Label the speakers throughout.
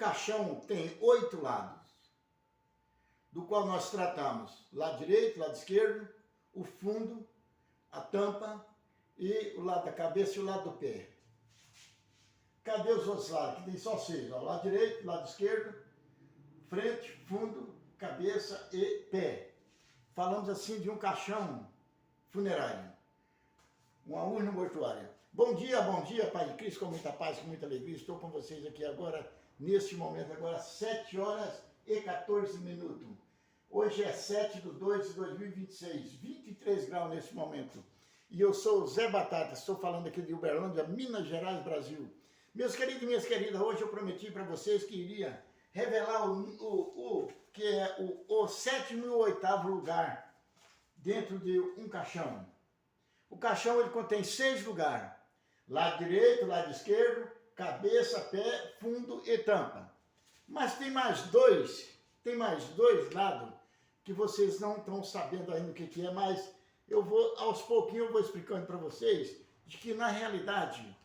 Speaker 1: caixão tem 8 lados, do qual nós tratamos lado direito, lado esquerdo, o fundo, a tampa e o lado da cabeça e o lado do pé. Cadê os outros lados? Que tem só 6, ó, lado direito, lado esquerdo, frente, fundo, cabeça e pé. Falamos assim de um caixão funerário, uma urna mortuária. Bom dia, Pai de Cristo, com muita paz, com muita alegria. Estou com vocês aqui agora, neste momento, agora 7 horas e 14 minutos. Hoje é 7/2/2026, 23 graus nesse momento. E eu sou o Zé Batata, estou falando aqui de Uberlândia, Minas Gerais, Brasil. Meus queridos e minhas queridas, hoje eu prometi para vocês que iria revelar que é o 7º e o 8º lugar dentro de um caixão. O caixão ele contém 6 lugares, lado direito, lado esquerdo, cabeça, pé, fundo e tampa. Mas tem mais dois lados que vocês não estão sabendo ainda o que é, mas eu vou, aos pouquinhos eu vou explicando para vocês de que na realidade,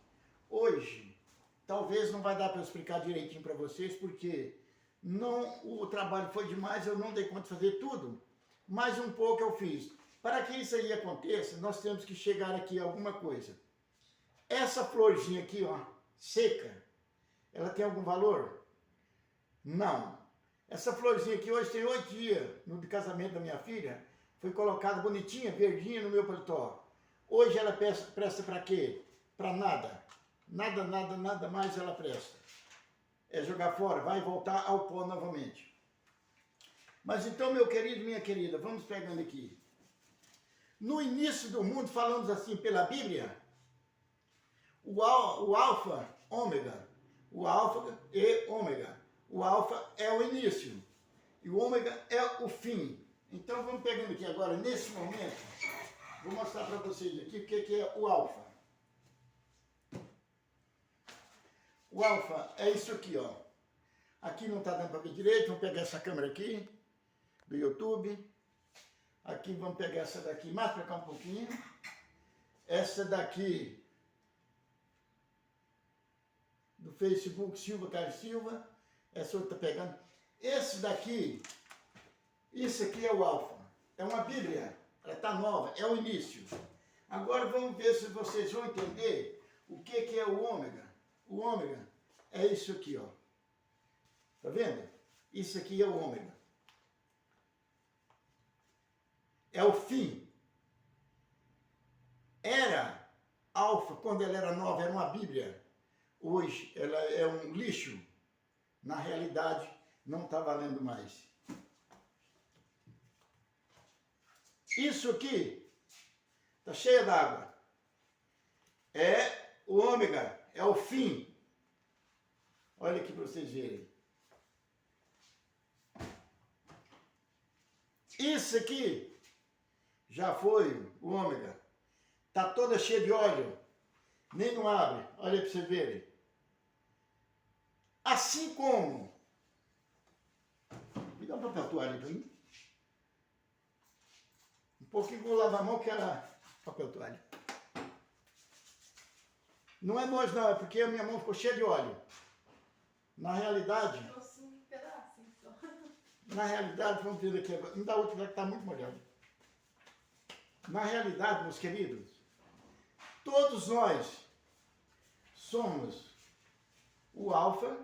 Speaker 1: hoje, talvez não vai dar para eu explicar direitinho para vocês, porque o trabalho foi demais, eu não dei conta de fazer tudo, mas um pouco eu fiz. Para que isso aí aconteça, nós temos que chegar aqui a alguma coisa. Essa florzinha aqui, ó, seca, ela tem algum valor? Não. Essa florzinha aqui hoje tem 8 dias, no casamento da minha filha, foi colocada bonitinha, verdinha no meu paletó. Hoje ela presta para quê? Para nada. Nada mais ela presta. É jogar fora, vai voltar ao pó novamente. Mas então, meu querido, minha querida, vamos pegando aqui. No início do mundo, falamos assim pela Bíblia, o alfa, ômega, o alfa e ômega. O alfa é o início e o ômega é o fim. Então vamos pegando aqui agora, nesse momento, vou mostrar para vocês aqui o que é o alfa. O alfa é isso aqui, ó. Aqui não está dando para ver direito, vamos pegar essa câmera aqui, do YouTube. Aqui vamos pegar essa daqui, mais para cá um pouquinho. Essa daqui, do Facebook, Silva Carlos Silva. Essa outra está pegando. Esse daqui, isso aqui é o alfa. É uma Bíblia, ela está nova, é o início. Agora vamos ver se vocês vão entender o que é o ômega. O ômega é isso aqui, ó. Tá vendo? Isso aqui é o ômega. É o fim. Era alfa, quando ela era nova, era uma Bíblia. Hoje ela é um lixo. Na realidade, não está valendo mais. Isso aqui está cheio d'água. É o ômega, é o fim. Olha aqui para vocês verem. Isso aqui já foi o ômega. Está toda cheia de óleo. Nem não abre. Olha para vocês verem. Assim como... Me dá um papel toalha para mim. Um pouquinho vou lavar a mão que era papel toalha. Não é nojo não, é porque a minha mão ficou cheia de óleo. Na realidade...
Speaker 2: Um pedacinho só.
Speaker 1: Na realidade, vamos ver aqui agora. Me dá outra que está muito molhada. Na realidade, meus queridos, todos nós somos o alfa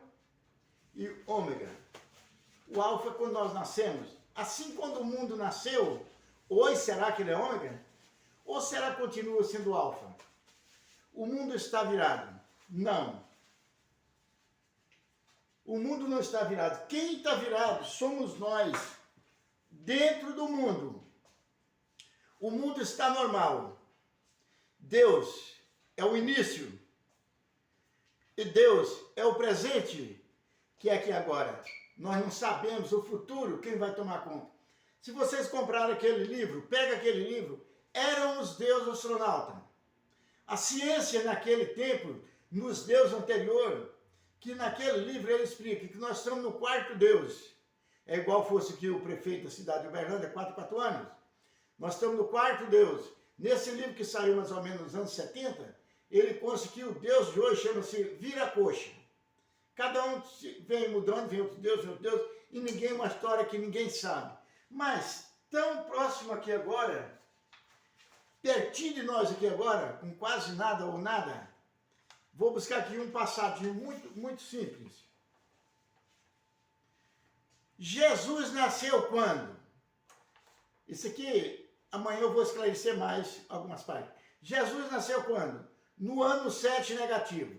Speaker 1: e o ômega. O alfa quando nós nascemos, assim quando o mundo nasceu, hoje será que ele é ômega? Ou será que continua sendo alfa? O mundo está virado? Não. O mundo não está virado. Quem está virado somos nós, dentro do mundo. O mundo está normal. Deus é o início. E Deus é o presente, que é aqui agora. Nós não sabemos o futuro, quem vai tomar conta. Se vocês compraram aquele livro, pega aquele livro, eram os deuses astronautas. A ciência naquele tempo, nos deuses anteriores, que naquele livro ele explica que nós estamos no quarto Deus. É igual fosse que o prefeito da cidade de Uberlândia, 4 anos. Nós estamos no quarto Deus. Nesse livro que saiu mais ou menos nos anos 70, ele consta que o Deus de hoje chama-se Viracoxa. Cada um vem mudando, vem outro Deus, e ninguém, uma história que ninguém sabe. Mas, tão próximo aqui agora, pertinho de nós aqui agora, com quase nada ou nada, vou buscar aqui um passadinho muito simples. Jesus nasceu quando? Isso aqui, amanhã eu vou esclarecer mais algumas partes. Jesus nasceu quando? No ano 7 negativo.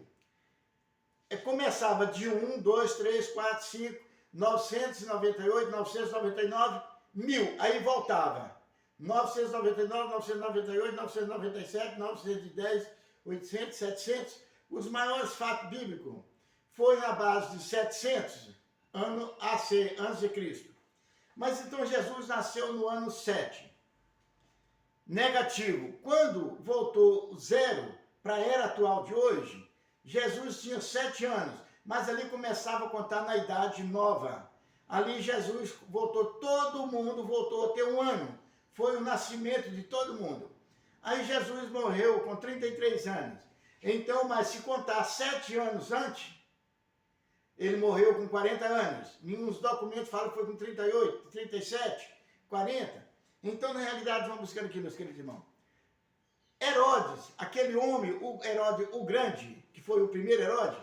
Speaker 1: Começava de 1, 2, 3, 4, 5, 998, 999, 1000. Aí voltava. 999, 998, 997, 910, 800, 700. Os maiores fatos bíblicos foi na base de 700, ano AC, antes de Cristo. Mas então Jesus nasceu no ano 7. Negativo. Quando voltou zero para a era atual de hoje, Jesus tinha 7 anos, mas ali começava a contar na idade nova. Ali Jesus voltou, todo mundo voltou a ter 1 ano. Foi o nascimento de todo mundo. Aí Jesus morreu com 33 anos. Então, mas se contar 7 anos antes, ele morreu com 40 anos. Nenhum documentos falam que foi com 38, 37, 40. Então, na realidade, vamos buscando aqui, meus queridos irmãos. Herodes, aquele homem, o Herodes o Grande, que foi o primeiro Herodes,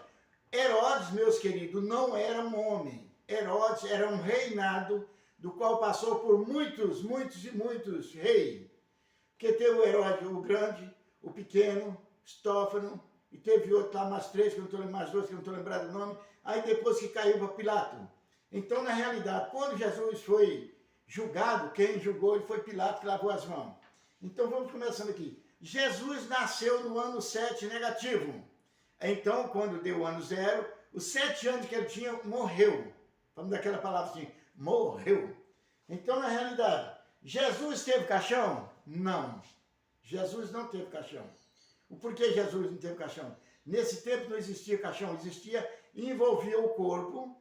Speaker 1: Herodes, meus queridos, não era um homem. Herodes era um reinado do qual passou por muitos reis. Porque teve o Herodes o Grande, o Pequeno, Estófano, e teve outro lá, mais 3, que eu não estou lembrando, mais 2, que eu não estou lembrando o nome. Aí depois que caiu para Pilato. Então, na realidade, quando Jesus foi julgado, quem julgou ele foi Pilato, que lavou as mãos. Então, vamos começando aqui. Jesus nasceu no ano 7 negativo. Então, quando deu o ano 0, os 7 anos que ele tinha, morreu. Vamos daquela palavra assim, morreu. Então, na realidade, Jesus teve caixão? Não. Jesus não teve caixão. O porquê Jesus não teve caixão? Nesse tempo não existia caixão, existia, envolvia o corpo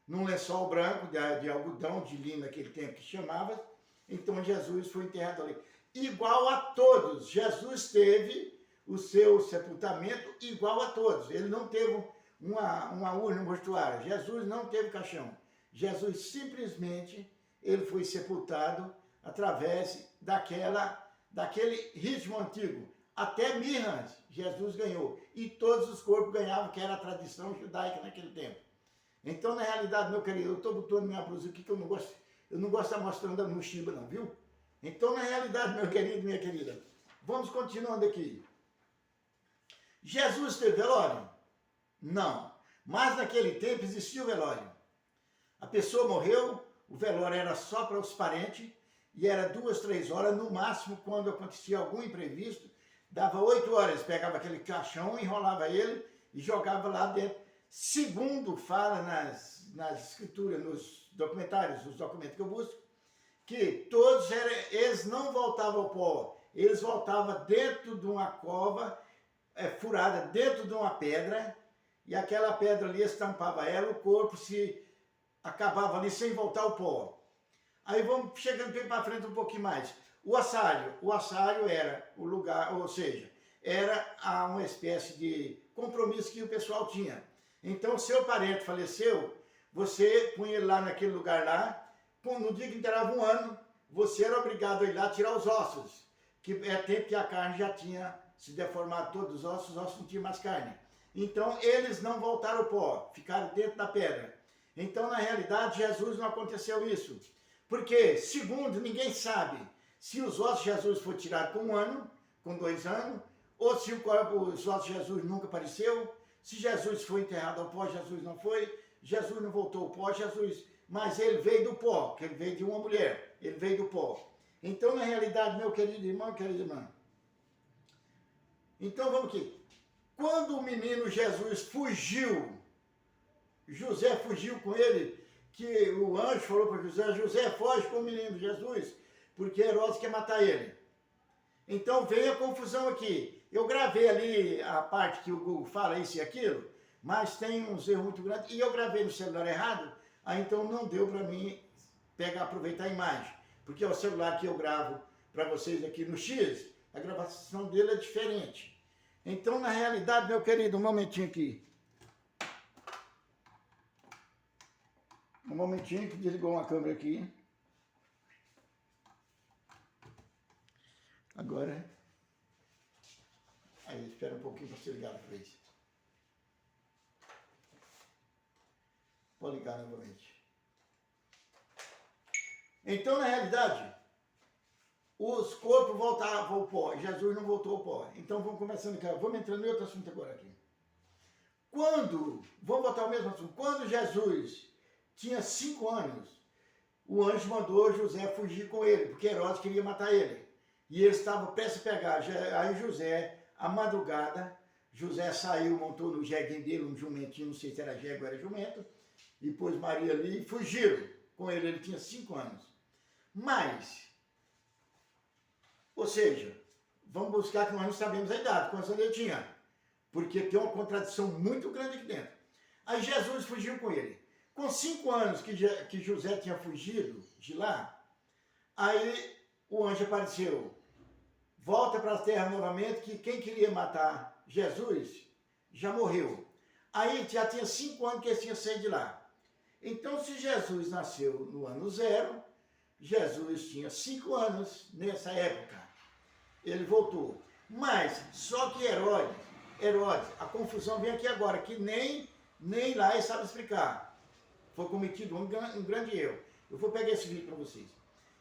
Speaker 1: num lençol branco de algodão, de linho naquele tempo que chamava. Então Jesus foi enterrado ali. Igual a todos, Jesus teve o seu sepultamento igual a todos. Ele não teve uma urna mortuária. Jesus não teve caixão. Jesus simplesmente, ele foi sepultado através daquele ritmo antigo. Até mirras Jesus ganhou. E todos os corpos ganhavam, que era a tradição judaica naquele tempo. Então, na realidade, meu querido, eu estou botando minha blusa aqui que eu não gosto de estar mostrando a mochila não, viu? Então, na realidade, meu querido, minha querida, vamos continuando aqui. Jesus teve velório? Não. Mas naquele tempo existia o velório. A pessoa morreu, o velório era só para os parentes, e era 2, 3 horas, no máximo, quando acontecia algum imprevisto, dava 8 horas, pegava aquele caixão, enrolava ele e jogava lá dentro. Segundo fala nas escrituras, nos documentários, os documentos que eu busco, que todos eles não voltavam ao pó, eles voltavam dentro de uma cova, furada dentro de uma pedra, e aquela pedra ali estampava ela, o corpo se acabava ali sem voltar ao pó. Aí vamos chegando bem para frente um pouquinho mais. O assário era o lugar, ou seja, era uma espécie de compromisso que o pessoal tinha. Então, seu parente faleceu, você punha ele lá naquele lugar lá, no dia que enterrava 1 ano, você era obrigado a ir lá tirar os ossos, que é tempo que a carne já tinha se deformado todos os ossos não tinham mais carne. Então, eles não voltaram ao pó, ficaram dentro da pedra. Então, na realidade, Jesus não aconteceu isso. Porque, segundo, ninguém sabe se os ossos de Jesus foram tirados com 1 ano, com 2 anos, ou se os ossos de Jesus nunca apareceu, se Jesus foi enterrado ao pó, Jesus não foi, Jesus não voltou ao pó, mas ele veio do pó, que ele veio de uma mulher, ele veio do pó. Então, na realidade, meu querido irmão, querida irmã, então vamos aqui. Quando o menino Jesus fugiu, José fugiu com ele, que o anjo falou para José, José, foge com o menino Jesus, porque Herodes quer matar ele. Então veio a confusão aqui. Eu gravei ali a parte que o Google fala isso e aquilo, mas tem uns erros muito grandes, e eu gravei no celular errado, aí então não deu para mim aproveitar a imagem, porque é o celular que eu gravo para vocês aqui no X, a gravação dele é diferente. Então, na realidade, meu querido, um momentinho aqui. Um momentinho que desligou uma câmera aqui. Agora. Aí, espera um pouquinho para ser ligado para isso. Vou ligar novamente. Então, na realidade, os corpos voltavam ao pó. Jesus não voltou ao pó. Então, vamos começando aqui. Vamos entrando em outro assunto agora aqui. Vamos voltar ao mesmo assunto. Quando Jesus tinha 5 anos, o anjo mandou José fugir com ele, porque Herodes queria matar ele. E ele estava prestes a pegar. Aí José, à madrugada, José saiu, montou no jeguinho dele, um jumentinho, não sei se era jegue ou era jumento, e pôs Maria ali e fugiram com ele. Ele tinha 5 anos. Mas, ou seja, vamos buscar que nós não sabemos a idade, quantos anos ele tinha. Porque tem uma contradição muito grande aqui dentro. Aí Jesus fugiu com ele. Com 5 anos que José tinha fugido de lá, aí o anjo apareceu. Volta para a terra novamente, que quem queria matar Jesus já morreu. Aí já tinha 5 anos que ele tinha saído de lá. Então, se Jesus nasceu no ano 0, Jesus tinha 5 anos nessa época. Ele voltou. Mas, só que Herodes, a confusão vem aqui agora, que nem lá ele sabe explicar. Foi cometido um grande erro. Eu vou pegar esse vídeo para vocês.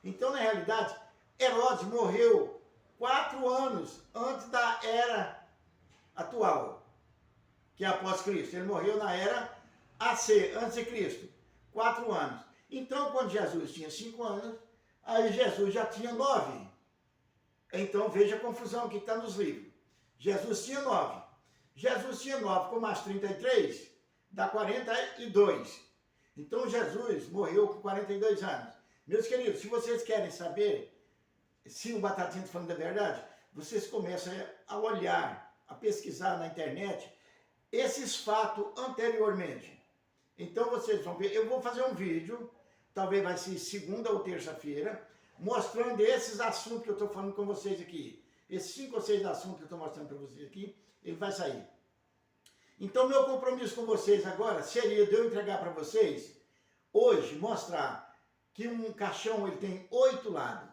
Speaker 1: Então, na realidade, Herodes morreu 4 anos antes da era atual, que é após Cristo. Ele morreu na era AC, antes de Cristo. 4 anos. Então, quando Jesus tinha 5 anos, aí Jesus já tinha 9. Então, veja a confusão que está nos livros. Jesus tinha 9. Jesus tinha 9 com mais 33, dá 42. Então, Jesus morreu com 42 anos. Meus queridos, se vocês querem saber se o Batatinha está falando a verdade, vocês começam a olhar, a pesquisar na internet esses fatos anteriormente. Então, vocês vão ver, eu vou fazer um vídeo, talvez vai ser segunda ou terça-feira, mostrando esses assuntos que eu estou falando com vocês aqui. Esses 5 ou 6 assuntos que eu estou mostrando para vocês aqui, ele vai sair. Então, meu compromisso com vocês agora seria de eu entregar para vocês, hoje, mostrar que um caixão ele tem 8 lados.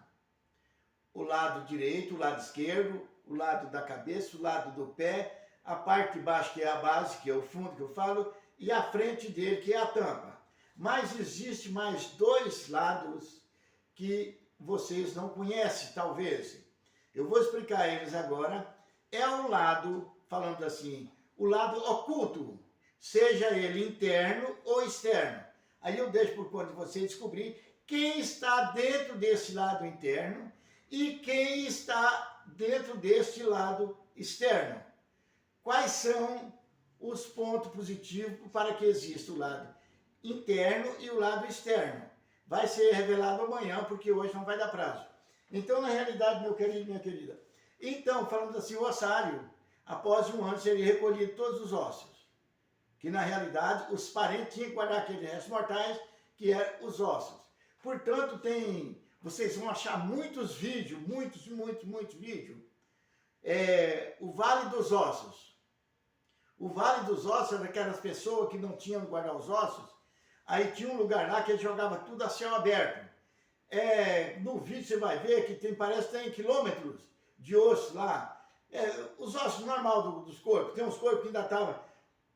Speaker 1: O lado direito, o lado esquerdo, o lado da cabeça, o lado do pé, a parte de baixo que é a base, que é o fundo que eu falo, e a frente dele que é a tampa. Mas existe mais 2 lados que vocês não conhecem, talvez. Eu vou explicar eles agora. É o lado, falando assim, o lado oculto, seja ele interno ou externo. Aí eu deixo por conta de você descobrir quem está dentro desse lado interno e quem está dentro deste lado externo. Quais são os pontos positivos para que exista o lado interno e o lado externo? Vai ser revelado amanhã, porque hoje não vai dar prazo. Então, na realidade, meu querido e minha querida, então, falando assim, o ossário, após 1 ano, seria recolhido todos os ossos. Que, na realidade, os parentes tinham que guardar aqueles restos mortais, que eram os ossos. Portanto, vocês vão achar muitos vídeos, muitos vídeos, o Vale dos Ossos. O Vale dos Ossos é daquelas pessoas que não tinham que guardar os ossos. Aí tinha um lugar lá que ele jogava tudo a céu aberto. No vídeo você vai ver que parece que tem quilômetros de osso lá. Os ossos normal dos corpos. Tem uns corpos que ainda estavam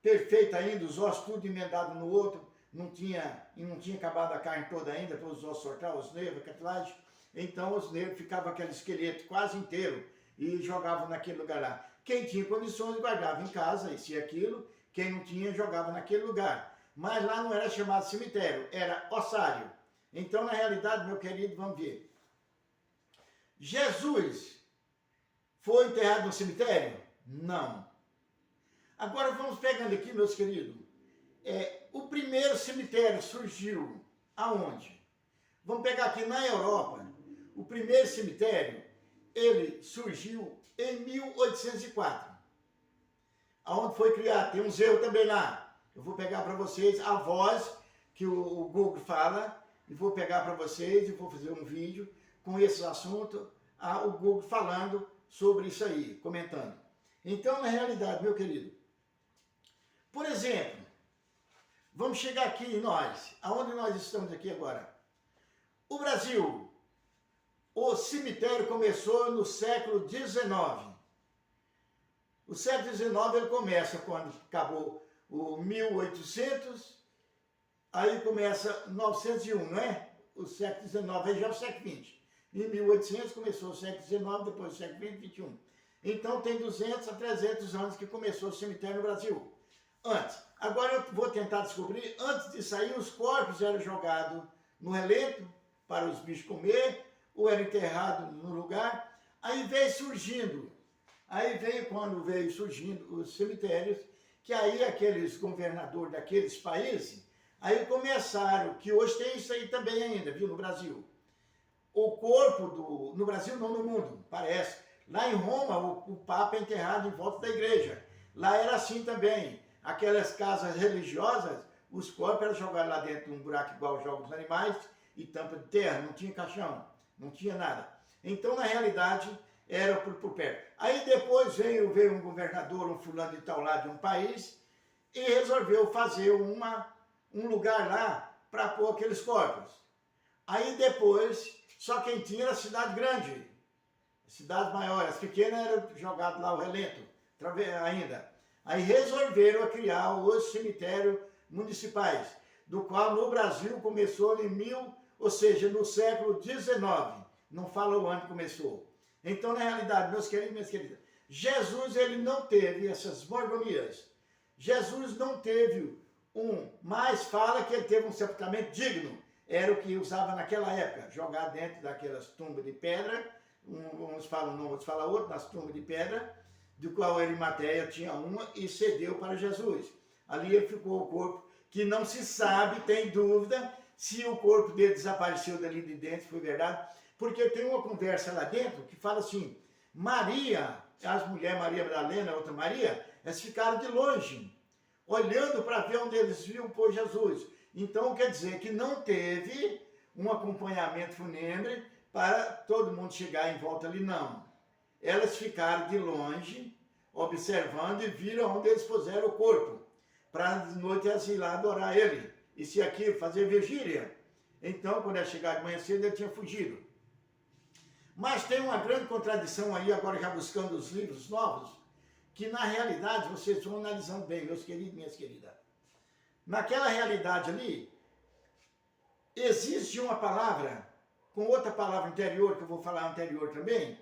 Speaker 1: perfeitos ainda, os ossos tudo emendados no outro. Não tinha acabado a carne toda ainda, todos os ossos sortados, os nervos, a cartilagem. Então os nervos ficavam aquele esqueleto quase inteiro e jogavam naquele lugar lá. Quem tinha condições guardava em casa, isso e aquilo. Quem não tinha, jogava naquele lugar. Mas lá não era chamado cemitério, era ossário. Então, na realidade, meu querido, vamos ver. Jesus foi enterrado no cemitério? Não. Agora vamos pegando aqui, meus queridos. O primeiro cemitério surgiu aonde? Vamos pegar aqui na Europa. O primeiro cemitério, ele surgiu em 1804. Aonde foi criado? Tem um museu também lá. Eu vou pegar para vocês a voz que o Google fala, e vou pegar para vocês e vou fazer um vídeo com esse assunto, o Google falando sobre isso aí, comentando. Então, na realidade, meu querido, por exemplo, vamos chegar aqui em nós. Aonde nós estamos aqui agora? O Brasil, o cemitério começou no século XIX. O século XIX ele começa quando acabou o 1800, aí começa 901, não é? O século XIX, aí já é o século XX. Em 1800 começou o século XIX, depois o século XX, XXI. Então tem 200 a 300 anos que começou o cemitério no Brasil. Antes. Agora eu vou tentar descobrir, antes de sair, os corpos eram jogados no relento para os bichos comer, ou eram enterrados no lugar. Aí veio surgindo, quando veio surgindo os cemitérios, que aí aqueles governadores daqueles países, aí começaram, que hoje tem isso aí também ainda, viu, no Brasil. O corpo no Brasil não, no mundo, parece. Lá em Roma, o Papa é enterrado em volta da igreja. Lá era assim também. Aquelas casas religiosas, os corpos eram jogados lá dentro de um buraco igual jogam os animais e tampa de terra, não tinha caixão, não tinha nada. Então, na realidade, era por perto. Aí depois veio um governador, um fulano de tal lá de um país, e resolveu fazer um lugar lá para pôr aqueles corpos. Aí depois, só quem tinha era a cidade grande, cidades maiores, as pequenas eram jogadas lá o relento, ainda. Aí resolveram criar os cemitérios municipais, do qual no Brasil começou no século XIX. Não fala o ano que começou. Então, na realidade, meus queridos e minhas queridas, Jesus ele não teve essas mordomias. Jesus não teve mas fala que ele teve um sepultamento digno. Era o que usava naquela época, jogar dentro daquelas tumbas de pedra, uns falam um, outros falam outro, nas tumbas de pedra, do qual Arimateia tinha uma e cedeu para Jesus. Ali ele ficou o corpo, que não se sabe, tem dúvida, se o corpo dele desapareceu dali de dentro, foi verdade, porque tem uma conversa lá dentro que fala assim, Maria, as mulheres, Maria Madalena, outra Maria, elas ficaram de longe, olhando para ver onde eles viam por Jesus. Então quer dizer que não teve um acompanhamento fúnebre para todo mundo chegar em volta ali, não. Elas ficaram de longe, observando e viram onde eles puseram o corpo, para de noite elas ir lá adorar ele, e se aqui fazer vigília. Então, quando elas chegaram de manhã cedo, ele tinha fugido. Mas tem uma grande contradição aí, agora já buscando os livros novos, que na realidade, vocês vão analisando bem, meus queridos e minhas queridas. Naquela realidade ali, existe uma palavra, com outra palavra anterior, que eu vou falar anterior também,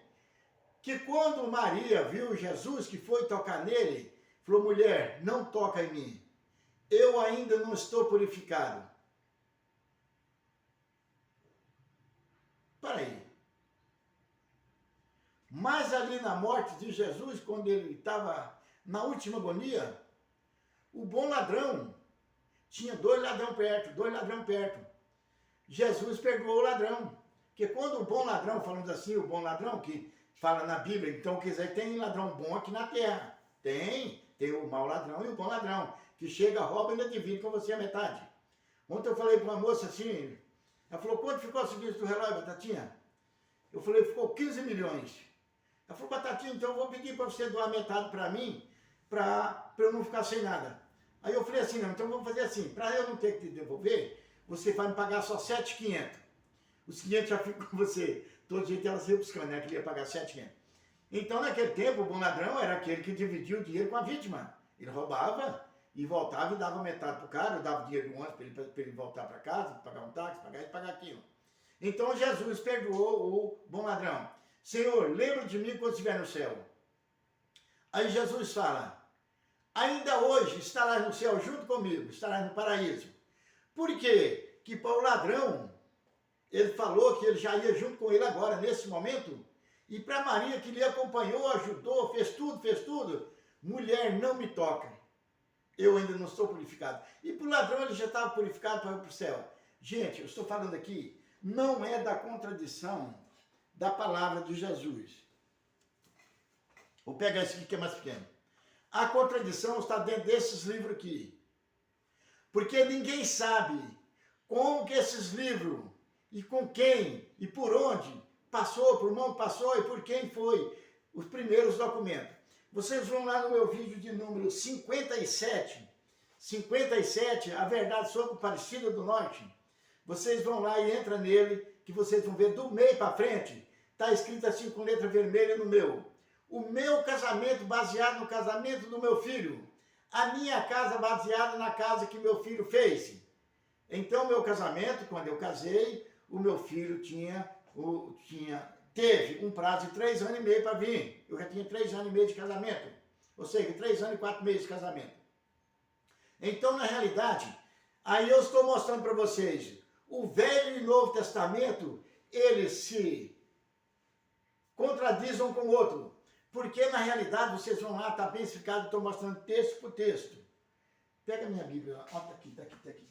Speaker 1: que quando Maria viu Jesus, que foi tocar nele, falou, mulher, não toca em mim, eu ainda não estou purificado. Para aí. Mas ali na morte de Jesus, quando ele estava na última agonia, o bom ladrão, tinha dois ladrões perto. Jesus perdoou o ladrão. Porque quando o bom ladrão, falando assim, o bom ladrão que fala na Bíblia, então quer dizer, tem ladrão bom aqui na terra. Tem o mau ladrão e o bom ladrão, que chega, rouba e ainda divide com você a metade. Ontem eu falei para uma moça assim, ela falou, quanto ficou o serviço do relógio, Batatinha? Eu falei, ficou 15 milhões. Ela falou, Batatinha, então eu vou pedir para você doar metade para mim, para eu não ficar sem nada. Aí eu falei assim, não, então vamos fazer assim, para eu não ter que te devolver, você vai me pagar só 7.500. Os 500 já ficam com você. Todo jeito ela saiu buscando, né? Que ele ia pagar 7.500. Então, naquele tempo, o bom ladrão era aquele que dividia o dinheiro com a vítima. Ele roubava e voltava e dava metade para o cara, eu dava o dinheiro do ônibus para ele voltar para casa, pagar um táxi, pagar isso, pagar aquilo. Então, Jesus perdoou o bom ladrão. Senhor, lembra de mim quando estiver no céu. Aí Jesus fala, ainda hoje estarás no céu junto comigo, estarás no paraíso. Por quê? Que para o ladrão, ele falou que ele já ia junto com ele agora, nesse momento, e para Maria, que lhe acompanhou, ajudou, fez tudo, mulher, não me toca, eu ainda não estou purificado. E para o ladrão, ele já estava purificado para ir para o céu. Gente, eu estou falando aqui, não é da contradição da palavra de Jesus. Vou pegar esse aqui que é mais pequeno. A contradição está dentro desses livros aqui. Porque ninguém sabe como que esses livros, e com quem, e por onde, por mão passou e por quem foi os primeiros documentos. Vocês vão lá no meu vídeo de número 57, 57, A Verdade sobre Aparecida do Norte. Vocês vão lá e entram nele, que vocês vão ver do meio para frente. Está escrito assim com letra vermelha no meu. O meu casamento baseado no casamento do meu filho. A minha casa baseada na casa que meu filho fez. Então, meu casamento, quando eu casei, o meu filho teve um prazo de 3 anos e meio para vir. Eu já tinha 3 anos e meio de casamento. Ou seja, 3 anos e 4 meses de casamento. Então, na realidade, aí eu estou mostrando para vocês, o Velho e Novo Testamento, eles se contradizem um com o outro. Porque, na realidade, vocês vão lá, está bem explicado, estou mostrando texto por texto. Pega a minha Bíblia, ó, tá aqui, tá aqui, tá aqui.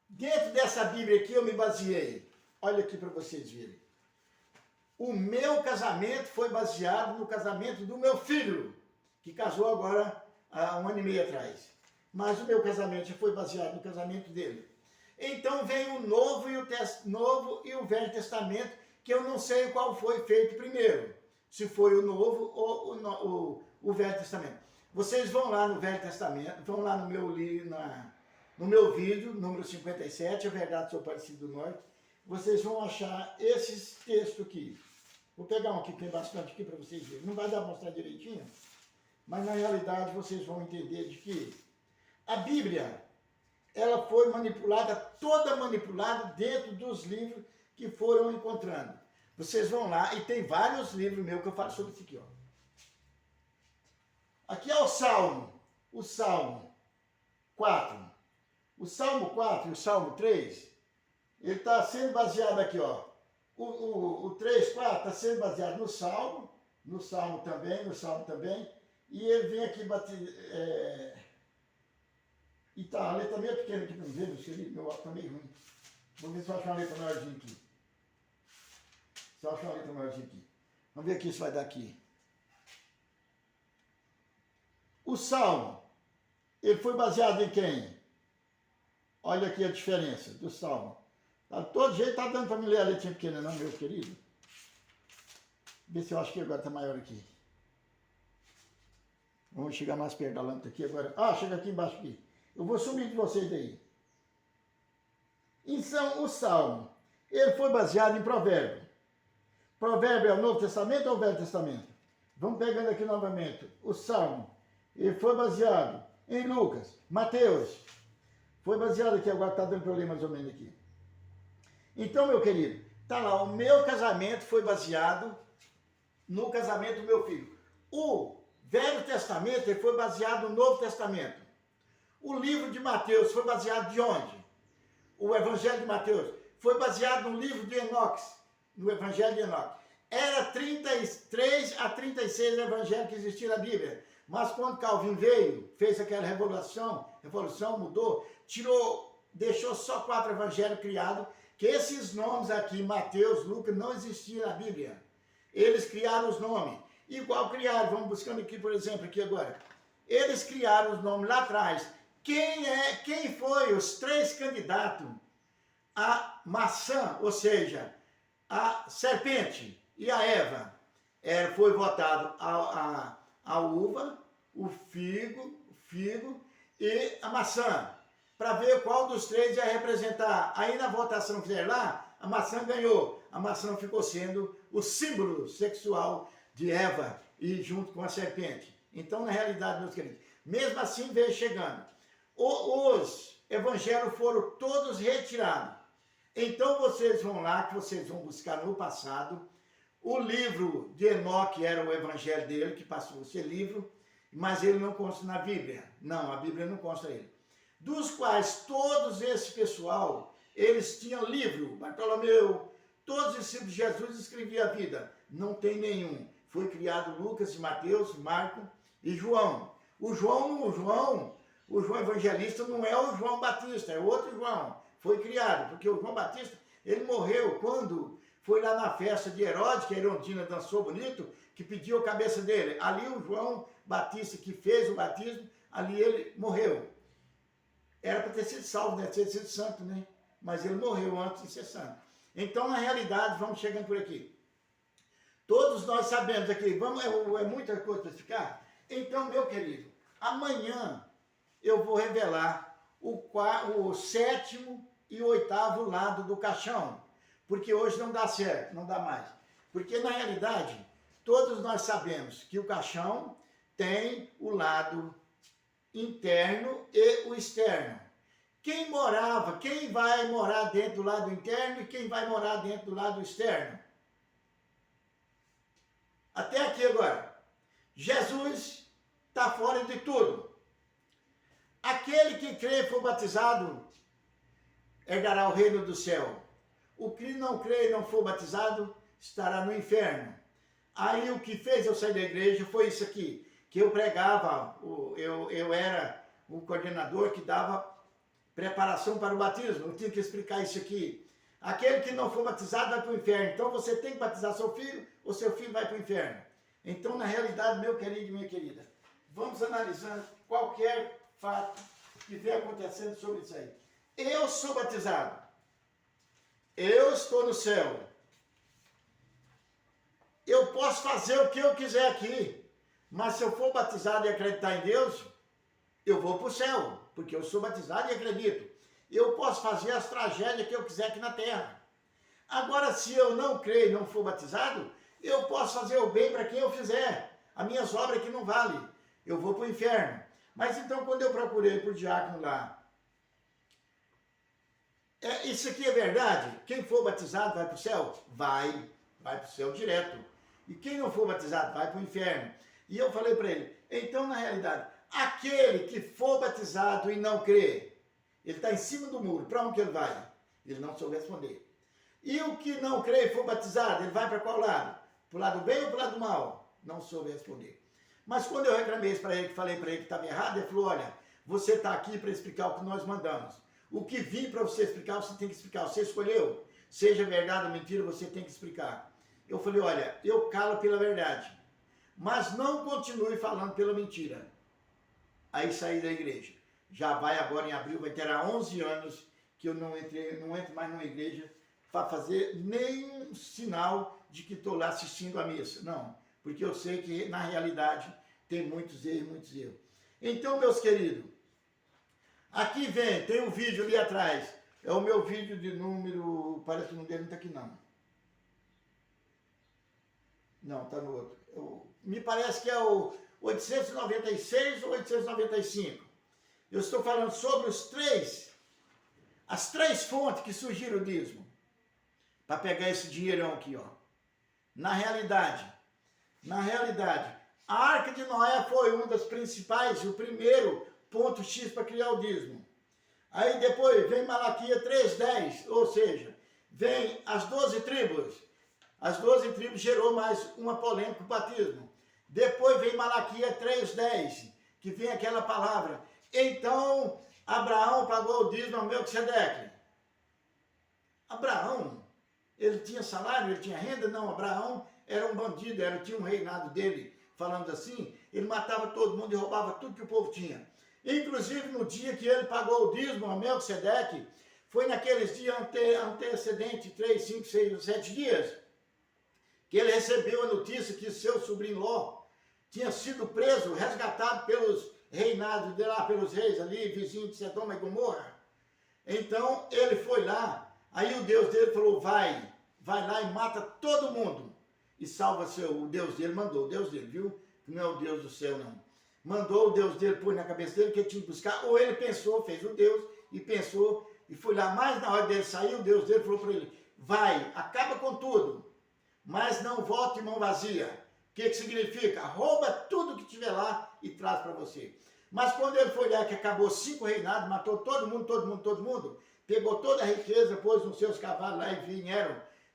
Speaker 1: Dentro dessa Bíblia aqui eu me baseei. Olha aqui para vocês verem. O meu casamento foi baseado no casamento do meu filho, que casou agora há 1 ano e meio atrás. Mas o meu casamento já foi baseado no casamento dele. Então vem o Novo e o Velho Testamento, que eu não sei qual foi feito primeiro. Se foi o Novo ou o Velho Testamento. Vocês vão lá no Velho Testamento, vão lá no meu livro, no meu vídeo, número 57, A Verdade sobre o Aparecido do Norte, vocês vão achar esses textos aqui. Vou pegar um aqui, tem bastante aqui para vocês verem. Não vai dar para mostrar direitinho, mas na realidade vocês vão entender de que a Bíblia, ela foi manipulada, toda manipulada dentro dos livros que foram encontrando. Vocês vão lá, e tem vários livros meus que eu falo sobre isso aqui, ó. Aqui é o Salmo 4. O Salmo 4 e o Salmo 3, ele está sendo baseado aqui, ó. O 3, 4 está sendo baseado no Salmo também, e ele vem aqui bater. E tá, a letra meio pequena aqui para não ver, meu óculos está meio ruim. Vamos ver se eu acho uma letra maiorzinha aqui. Vamos ver aqui se vai dar aqui. O Salmo, ele foi baseado em quem? Olha aqui a diferença do Salmo. Tá, todo jeito está dando para me ler a letrinha pequena, não, meu querido? Vê se eu acho que agora está maior aqui. Vamos chegar mais perto da lâmpada aqui agora. Ah, chega aqui embaixo aqui. Eu vou sumir de vocês daí. Então, o Salmo, ele foi baseado em Provérbio. Provérbio é o Novo Testamento ou o Velho Testamento? Vamos pegando aqui novamente. O Salmo, ele foi baseado em Lucas, Mateus. Foi baseado aqui, agora está dando para eu ler mais ou menos aqui. Então, meu querido, tá lá, o meu casamento foi baseado no casamento do meu filho. O Velho Testamento, ele foi baseado no Novo Testamento. O livro de Mateus foi baseado de onde? O Evangelho de Mateus foi baseado no livro de Enoque, no Evangelho de Enoque. Era 33 a 36 evangelhos que existia na Bíblia. Mas quando Calvin veio, fez aquela revolução, mudou, deixou só 4 evangelhos criados, que esses nomes aqui, Mateus, Lucas, não existiam na Bíblia. Eles criaram os nomes. Igual criaram, vamos buscando aqui, por exemplo, aqui agora. Eles criaram os nomes lá atrás. Quem foi os 3 candidatos à maçã, ou seja, a serpente e a Eva? Foi votado a uva, o figo e a maçã, para ver qual dos 3 ia representar. Aí na votação que fizeram lá, a maçã ganhou. A maçã ficou sendo o símbolo sexual de Eva e junto com a serpente. Então, na realidade, meus queridos, mesmo assim veio chegando. Os evangelhos foram todos retirados. Então vocês vão lá, que vocês vão buscar no passado. O livro de Enoque era o evangelho dele, que passou a ser livro, mas ele não consta na Bíblia. Não, a Bíblia não consta ele. Dos quais todos esse pessoal, eles tinham livro. Bartolomeu, todos os discípulos de Jesus escreviam a vida. Não tem nenhum. Foi criado Lucas, Mateus, Marcos e João. O João evangelista não é o João Batista, é outro João. Foi criado, porque o João Batista, ele morreu quando foi lá na festa de Herodes, que a Herondina dançou bonito, que pediu a cabeça dele. Ali o João Batista, que fez o batismo, ali ele morreu. Era para ter sido salvo, né? Ter sido santo, né? Mas ele morreu antes de ser santo. Então, na realidade, vamos chegando por aqui. Todos nós sabemos aqui, é muita coisa para explicar. Então, meu querido, amanhã eu vou revelar o sétimo e o oitavo lado do caixão. Porque hoje não dá certo, não dá mais. Porque na realidade, todos nós sabemos que o caixão tem o lado interno e o externo. Quem vai morar dentro do lado interno e quem vai morar dentro do lado externo? Até aqui agora. Jesus está fora de tudo. Aquele que crê e for batizado herdará o reino do céu. O que não crê e não for batizado estará no inferno. Aí o que fez eu sair da igreja foi isso aqui, que eu pregava, eu era o coordenador que dava preparação para o batismo, eu tinha que explicar isso aqui. Aquele que não for batizado vai para o inferno, então você tem que batizar seu filho, ou seu filho vai para o inferno. Então, na realidade, meu querido e minha querida, vamos analisando qualquer fato que vem acontecendo sobre isso aí. Eu sou batizado, eu estou no céu, eu posso fazer o que eu quiser aqui, mas se eu for batizado e acreditar em Deus, eu vou para o céu, porque eu sou batizado e acredito. Eu posso fazer as tragédias que eu quiser aqui na terra. Agora, se eu não creio e não for batizado, eu posso fazer o bem para quem eu fizer. As minhas obras que não valem. Eu vou para o inferno. Mas então, quando eu procurei por diácono lá, isso aqui é verdade? Quem for batizado vai para o céu? Vai para o céu direto. E quem não for batizado vai para o inferno. E eu falei para ele, então, na realidade, aquele que for batizado e não crer, ele está em cima do muro, para onde que ele vai? Ele não soube responder. E o que não crê e for batizado, ele vai para qual lado? Para o lado bem ou para o lado mal? Não soube responder. Mas quando eu reclamei isso para ele, falei para ele que estava errado, ele falou, olha, você está aqui para explicar o que nós mandamos. O que vim para você explicar, você tem que explicar. Você escolheu, seja verdade ou mentira, você tem que explicar. Eu falei, olha, eu calo pela verdade, mas não continue falando pela mentira. Aí saí da igreja. Já vai agora em abril, vai ter 11 anos que eu não entro mais numa igreja para fazer nenhum sinal de que estou lá assistindo a missa. Não, porque eu sei que na realidade tem muitos erros. Então, meus queridos, aqui tem um vídeo ali atrás. É o meu vídeo de número, parece que o número dele não está aqui não. Não, está no outro. Me parece que é o 896 ou 895. Eu estou falando sobre as três fontes que surgiram o dízimo. Para pegar esse dinheirão aqui, ó. Na realidade, a Arca de Noé foi uma das principais, o primeiro ponto X para criar o dízimo. Aí depois vem Malaquias 3:10, ou seja, vem as 12 tribos. As 12 tribos gerou mais uma polêmica, o batismo. Depois vem Malaquias 3:10, que vem aquela palavra. Então, Abraão pagou o dízimo ao Melquisedeque. Abraão, ele tinha salário, ele tinha renda? Não, Abraão era um bandido, tinha um reinado dele, falando assim, ele matava todo mundo e roubava tudo que o povo tinha. Inclusive, no dia que ele pagou o dízimo ao Melquisedeque, foi naqueles dias antecedentes, 3, 5, 6, 7 dias, que ele recebeu a notícia que seu sobrinho Ló tinha sido preso, resgatado pelos reinados de lá, pelos reis ali, vizinhos de Sodoma e Gomorra. Então, ele foi lá, aí o Deus dele falou, vai lá e mata todo mundo, e salva o Deus dele, mandou o Deus dele, viu? Não é o Deus do céu, não. Mandou o Deus dele, pôs na cabeça dele que ele tinha que buscar, ou ele pensou, fez o Deus, e pensou, e foi lá, mas na hora dele sair, o Deus dele falou para ele, vai, acaba com tudo, mas não volte mão vazia. O que significa? Rouba tudo que tiver lá e traz para você. Mas quando ele foi lá, que acabou 5 reinados, matou todo mundo, pegou toda a riqueza, pôs nos seus cavalos lá e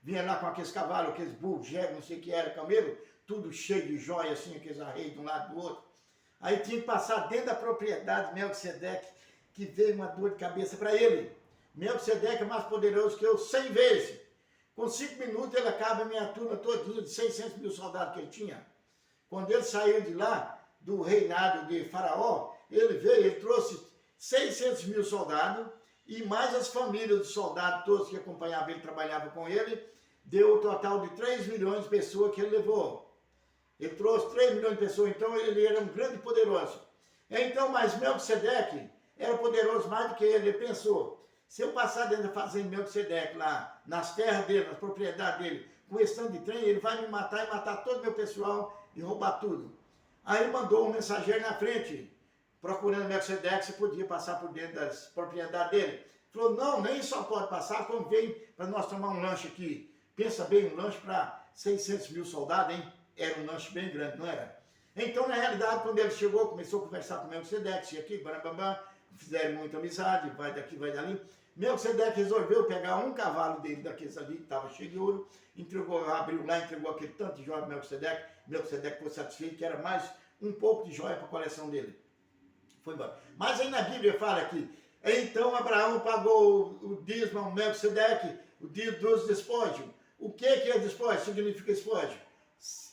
Speaker 1: vinha lá com aqueles cavalos, aqueles burros, jegue, não sei o que era, camelo, tudo cheio de joia, assim, aqueles arreios de um lado do outro. Aí tinha que passar dentro da propriedade de Melquisedeque, que veio uma dor de cabeça para ele. Melquisedeque é mais poderoso que eu 100 vezes. Com 5 minutos ele acaba a minha turma todinha de 600 mil soldados que ele tinha. Quando ele saiu de lá, do reinado de Faraó, ele trouxe 600 mil soldados e mais as famílias dos soldados todos que acompanhavam ele, trabalhavam com ele, deu um total de 3 milhões de pessoas que ele levou. Ele trouxe 3 milhões de pessoas, então ele era um grande poderoso. Então, mas Melquisedeque era poderoso mais do que ele. Ele pensou, se eu passar dentro da fazenda de Melquisedeque, lá nas terras dele, nas propriedades dele, com esse tanto de trem, ele vai me matar e matar todo o meu pessoal e roubar tudo. Aí mandou um mensageiro na frente, procurando Melquisedeque se podia passar por dentro das propriedades dele. Falou, não, nem só pode passar, como vem para nós tomar um lanche aqui. Pensa bem, um lanche para 600 mil soldados, hein? Era um lanche bem grande, não era? Então, na realidade, quando ele chegou, começou a conversar com Melquisedeque, aqui, barababá, fizeram muita amizade, vai daqui, vai dali. Melquisedeque resolveu pegar um cavalo dele, daqueles ali, que estava cheio de ouro, entregou, abriu lá, entregou aquele tanto de joia para Melquisedeque. Melquisedeque ficou satisfeito, que era mais um pouco de joia para a coleção dele. Foi embora. Mas aí na Bíblia fala que, então Abraão pagou o dízimo ao Melquisedeque, o dízimo dos despojos. O que é despojos? Significa espódio.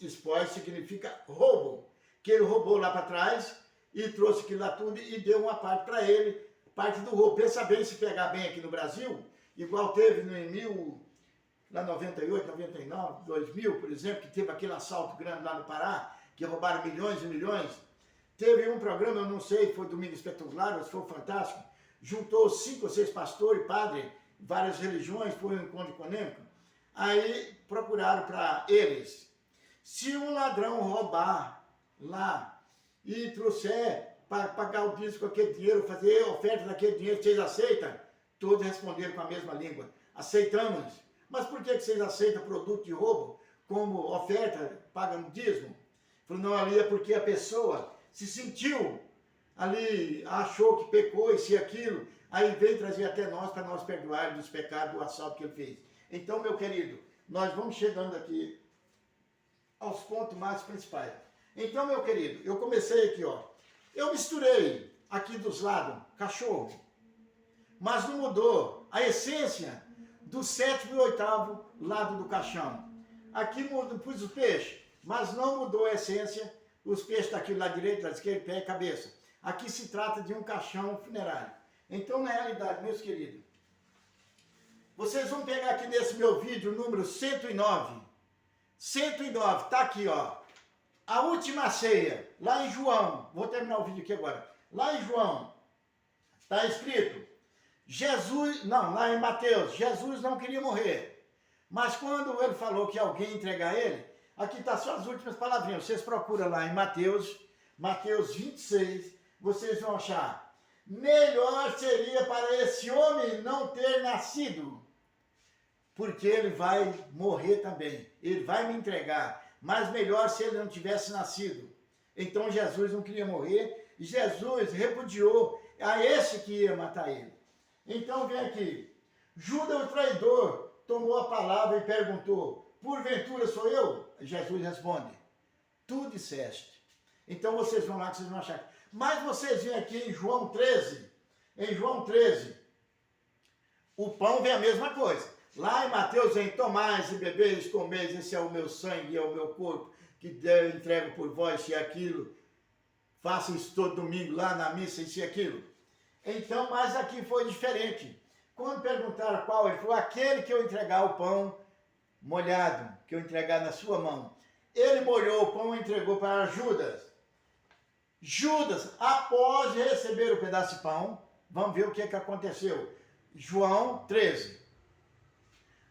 Speaker 1: Espódio significa roubo. Que ele roubou lá para trás e trouxe aquilo lá tudo e deu uma parte para ele, parte do roubo. Pensa bem, se pegar bem aqui no Brasil, igual teve em 98, 99, 2000, por exemplo, que teve aquele assalto grande lá no Pará, que roubaram milhões e milhões. Teve um programa, eu não sei, foi Domingo Espetacular, ou se foi fantástico, juntou 5 ou 6 pastores, padres, várias religiões, foi um encontro econômico. Aí procuraram para eles, se um ladrão roubar lá e trouxer para pagar o dízimo com aquele dinheiro, fazer oferta daquele dinheiro, vocês aceitam? Todos responderam com a mesma língua, aceitamos. Mas por que vocês aceitam produto de roubo como oferta, pagando dízimo? Falou, não, ali é porque a pessoa se sentiu ali, achou que pecou, isso e aquilo, aí vem trazer até nós para nós perdoar dos pecados, do assalto que ele fez. Então, meu querido, nós vamos chegando aqui aos pontos mais principais. Então, meu querido, eu comecei aqui, ó. Eu misturei aqui dos lados cachorro, mas não mudou a essência do 7º e 8º lado do caixão. Aqui pus o peixe, mas não mudou a essência. Os peixes estão aqui lá direito, lá esquerdo, pé e cabeça. Aqui se trata de um caixão funerário. Então, na realidade, meus queridos, vocês vão pegar aqui nesse meu vídeo, número 109. 109, tá aqui, ó. A última ceia, lá em João. Vou terminar o vídeo aqui agora. Lá em João, está escrito, Jesus, não, lá em Mateus, Jesus não queria morrer. Mas quando ele falou que alguém ia entregar ele, aqui está só as últimas palavrinhas. Vocês procuram lá em Mateus 26, vocês vão achar. Melhor seria para esse homem não ter nascido, porque ele vai morrer também. Ele vai me entregar, mas melhor se ele não tivesse nascido. Então Jesus não queria morrer, e Jesus repudiou a esse que ia matar ele. Então vem aqui, Judas o traidor tomou a palavra e perguntou, porventura sou eu? Jesus responde, tu disseste. Então vocês vão lá que vocês vão achar. Mas vocês vêm aqui em João 13, o pão vem a mesma coisa. Lá em Mateus vem, tomais e bebeis, comeis, esse é o meu sangue, é o meu corpo, que eu entrego por vós, e aquilo. Façam isso todo domingo, lá na missa, isso e aquilo. Então, mas aqui foi diferente. Quando perguntaram qual, ele falou, aquele que eu entregar o pão molhado, que eu entregar na sua mão. Ele molhou o pão e entregou para Judas. Judas, após receber o pedaço de pão, vamos ver o que aconteceu. João 13.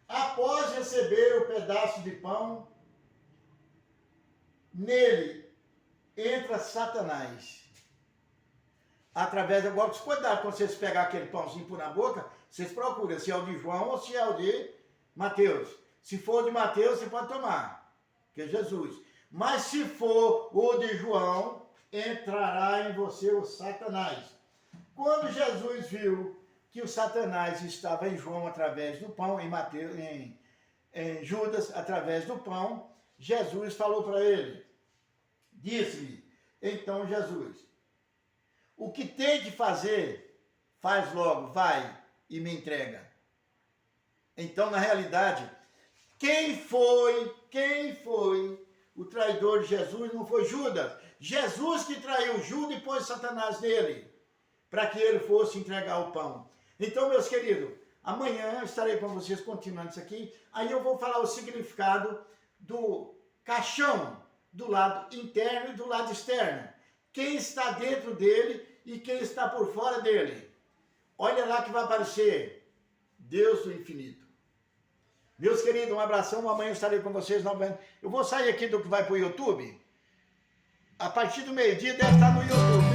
Speaker 1: Após receber o pedaço de pão, nele entra Satanás. Através de agora, cuidado quando vocês pegar aquele pãozinho por na boca, vocês procuram se é o de João ou se é o de Mateus. Se for o de Mateus, você pode tomar, que é Jesus. Mas se for o de João, entrará em você o Satanás. Quando Jesus viu que o Satanás estava em João através do pão, em Mateus, em Judas através do pão, Jesus falou para ele, disse-lhe, então Jesus, o que tem que fazer, faz logo, vai e me entrega. Então, na realidade, quem foi o traidor de Jesus? Não foi Judas. Jesus que traiu Judas e pôs Satanás nele, para que ele fosse entregar o pão. Então, meus queridos, amanhã estarei com vocês continuando isso aqui. Aí eu vou falar o significado do caixão, do lado interno e do lado externo. quem está dentro dele e quem está por fora dele. Olha lá que vai aparecer Deus do infinito. Meus queridos, um abração, amanhã eu estarei com vocês novamente. Eu vou sair aqui do que vai para o YouTube. A partir do meio-dia deve estar no YouTube.